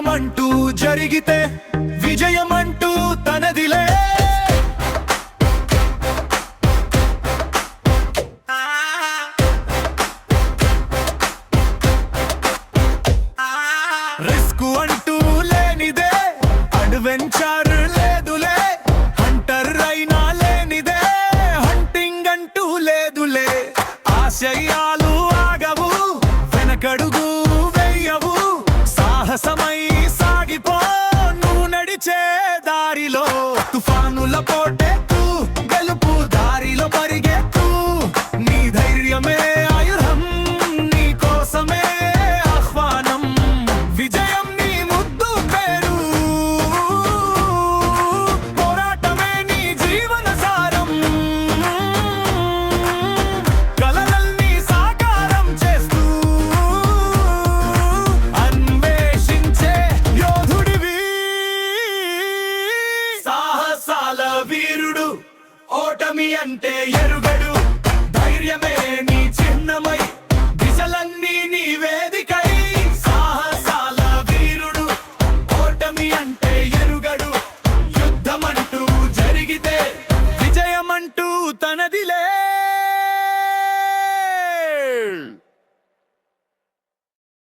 యుద్ధమంటూ జరిగితే విజయమంటూ తనదిలే. రిస్క్ అంటూ లేనిదే, అడ్వెంచర్ లేదులే, హంటర్ అయినా లేనిదే, హంటింగ్ అంటూ లేదులే. ఆశయాలు ఆగవు, వెనకడుగు వెయ్యవు, సాహసమై సాగిపో నువ్వు నడిచే దారిలో. తుఫానుల పోటెత్తు, గెలుపు దారిలో పరిగెత్తు, నీ ధైర్యమే ఆయుధం, నీ కోసమే ఆహ్వానం, విజయం నీ ముద్దు పేరు, పోరాటమే నీ జీవన సారం. కలలన్నీ సాకారం చేస్తూ అన్వేషించే యోధుడివి, సాహసాల వీరుడు, ఓటమి అంటే ఎరుగడు, ధైర్యమే నీ చిహ్నమై, దిశలన్నీ నీ వేదికై. సాహసాల వీరుడు, ఓటమి అంటే